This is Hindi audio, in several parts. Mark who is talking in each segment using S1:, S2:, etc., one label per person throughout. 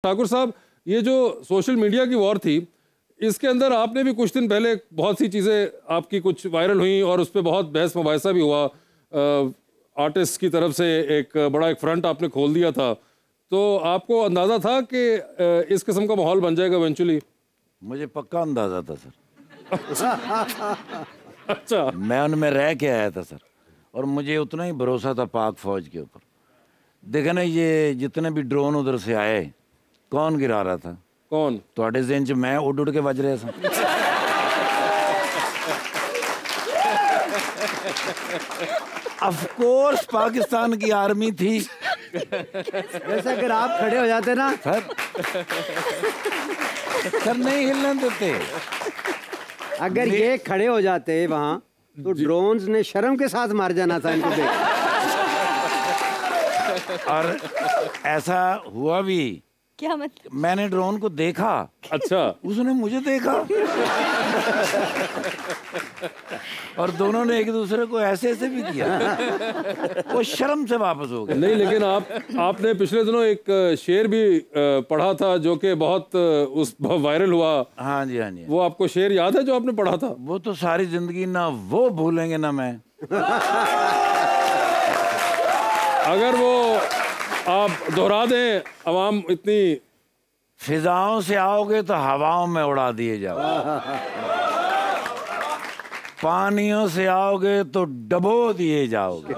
S1: ठाकुर साहब, ये जो सोशल मीडिया की वॉर थी, इसके अंदर आपने भी कुछ दिन पहले बहुत सी चीज़ें आपकी कुछ वायरल हुई और उस पर बहुत बहस मुबाहिसा भी हुआ। आर्टिस्ट की तरफ से एक बड़ा एक फ्रंट आपने खोल दिया था, तो आपको अंदाज़ा था कि इस किस्म का माहौल बन जाएगा इवेंचुअली?
S2: मुझे पक्का अंदाज़ा था सर।
S1: अच्छा,
S2: मैं उनमें रह के आया था सर, और मुझे उतना ही भरोसा था पाक फौज के ऊपर। देखे ना, ये जितने भी ड्रोन उधर से आए, कौन गिरा रहा था?
S1: कौन?
S2: थोड़े दिन च मैं उड़ उड़ के बज रहे थे। ऑफ कोर्स पाकिस्तान की आर्मी थी।
S3: वैसे अगर आप खड़े हो जाते ना
S2: सर, सर नहीं हिलने देते।
S3: अगर ये खड़े हो जाते वहाँ तो ड्रोन्स ने शर्म के साथ मार जाना था इनको देख।
S2: और ऐसा हुआ भी।
S4: क्या मतलब?
S2: मैंने ड्रोन को देखा।
S1: अच्छा,
S2: उसने मुझे देखा। और दोनों ने एक दूसरे को ऐसे ऐसे भी किया। वो शर्म से वापस हो गए।
S1: नहीं, लेकिन आपने पिछले दिनों एक शेर भी पढ़ा था जो कि बहुत उस वायरल हुआ।
S2: हाँ जी, हाँ जी।
S1: वो आपको शेर याद है जो आपने पढ़ा था?
S2: वो तो सारी जिंदगी ना वो भूलेंगे ना मैं।
S1: अगर वो आप दोहरा दें, अवाम इतनी।
S2: फिजाओं से आओगे तो हवाओं में उड़ा दिए जाओ, पानियों से आओगे तो डबो दिए जाओगे,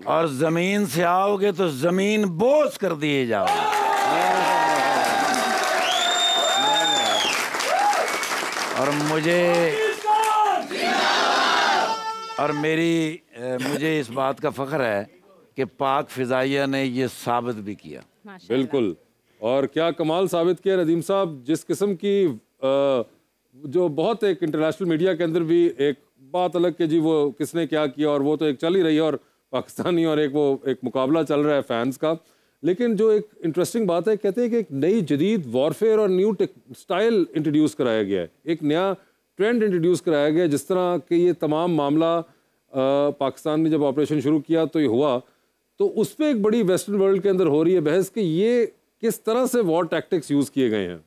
S2: और जमीन से आओगे तो जमीन बोझ कर दिए जाओगे। और मुझे इस बात का फख्र है कि पाक फिजाइया ने ये साबित भी किया।
S1: बिल्कुल, और क्या कमाल साबित किया नदीम साहब। जिस किस्म की जो बहुत एक इंटरनेशनल मीडिया के अंदर भी एक बात अलग कि जी वो किसने क्या किया, और वो तो एक चल ही रही है, और पाकिस्तानी और एक मुकाबला चल रहा है फैंस का। लेकिन जो एक इंटरेस्टिंग बात है, कहते हैं कि एक नई जदीद वॉरफेयर और न्यू स्टाइल इंट्रोड्यूस कराया गया है, एक नया ट्रेंड इंट्रोड्यूस कराया गया है। जिस तरह कि ये तमाम मामला पाकिस्तान ने जब ऑपरेशन शुरू किया तो ये हुआ, तो उस पर एक बड़ी वेस्टर्न वर्ल्ड के अंदर हो रही है बहस कि ये किस तरह से वॉर टैक्टिक्स यूज़ किए गए हैं।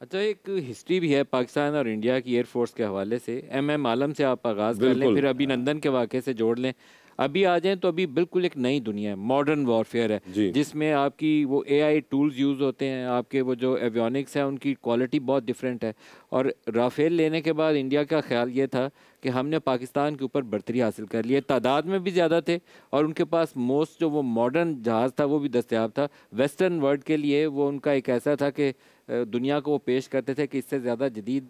S5: अच्छा, एक हिस्ट्री भी है पाकिस्तान और इंडिया की एयरफोर्स के हवाले से। एम आलम से आप आगाज़ कर लें, फिर अभिनंदन के वाक़े से जोड़ लें, अभी आ जाएं तो अभी बिल्कुल एक नई दुनिया है, मॉडर्न वॉरफेयर है, जिसमें आपकी वो AI टूल्स यूज़ होते हैं, आपके वो जो एवियोनिक्स है उनकी क्वालिटी बहुत डिफरेंट है। और राफेल लेने के बाद इंडिया का ख्याल ये था कि हमने पाकिस्तान के ऊपर बढ़तरी हासिल कर ली है, तादाद में भी ज़्यादा थे, और उनके पास मोस्ट जो वो मॉडर्न जहाज़ था वो भी दस्तयाब था। वेस्टर्न वर्ल्ड के लिए वो उनका एक ऐसा था कि दुनिया को वो पेश करते थे कि इससे ज़्यादा जदीद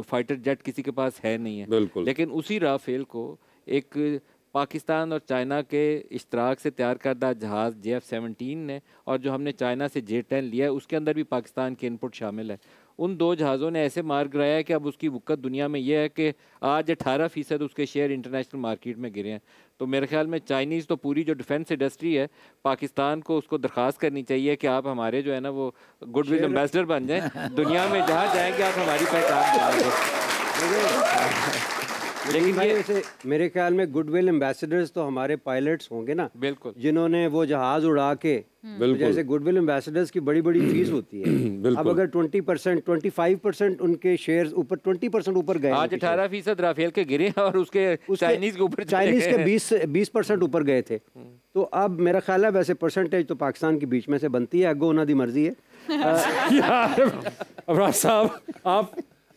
S5: फाइटर जेट किसी के पास है नहीं है। लेकिन उसी राफेल को एक पाकिस्तान और चाइना के इश्तराक से तैयार करदा जहाज़ JF-17 ने, और जो हमने चाइना से J-10 लिया है, उसके अंदर भी पाकिस्तान के इनपुट शामिल है। उन दो जहाज़ों ने ऐसे मार गिराया है कि अब उसकी वक़्त दुनिया में यह है कि आज 18% उसके शेयर इंटरनेशनल मार्केट में गिरे हैं। तो मेरे ख्याल में चाइनीज़ तो पूरी जो डिफेंस इंडस्ट्री है, पाकिस्तान को उसको दरख्वास्त करनी चाहिए कि आप हमारे जो है ना वो गुडविल एम्बेसडर बन जाएं। दुनिया में जहाँ जाएंगे आप हमारी पहचान करेंगे।
S3: लेकिन वैसे मेरे ख्याल में गुडविल एम्बेसडर्स तो हमारे पायलट्स होंगे ना,
S5: बिल्कुल,
S3: जिन्होंने वो जहाज उड़ा के, तो जैसे गुडविल एम्बेसडर्स की बड़ी बड़ी फीस होती है। अब अगर 20%, 25% उनके शेयर्स ऊपर 20% ऊपर गए,
S5: आज 18% राफेल के गिरे और उसके चाइनीज के ऊपर,
S3: चाइनीज के 20% ऊपर गए थे। तो अब मेरा ख्याल है वैसे परसेंटेज तो पाकिस्तान के बीच में से बनती है, अगो उन्होंने मर्जी है।
S1: अबरार साहब,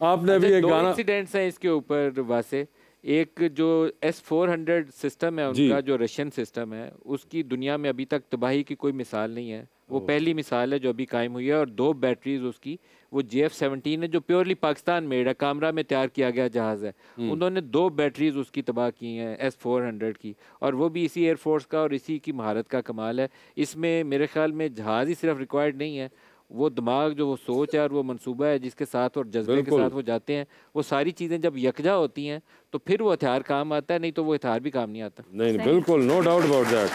S1: आपने अभी एक गाना,
S5: इंसिडेंट्स हैं इसके ऊपर वैसे। एक जो S-400 सिस्टम है उनका, जो रशियन सिस्टम है, उसकी दुनिया में अभी तक तबाही की कोई मिसाल नहीं है। वो पहली मिसाल है जो अभी कायम हुई है, और 2 बैटरीज उसकी, वो JF-17 है जो प्योरली पाकिस्तान मेड है, कामरा में तैयार किया गया जहाज़ है, उन्होंने 2 बैटरीज उसकी तबाह की हैं S-400 की, और वो भी इसी एयरफोर्स का और इसी की महारत का कमाल है। इसमें मेरे ख्याल में जहाज़ ही सिर्फ रिक्वायर्ड नहीं है, वो दिमाग जो वो सोच है और वो मंसूबा है जिसके साथ और जज्बे के साथ वो जाते हैं, वो सारी चीज़ें जब यकजा होती हैं तो फिर वो हथियार काम आता है, नहीं तो वो हथियार भी काम नहीं आता।
S1: नहीं, बिल्कुल, नो डाउट अबाउट दैट।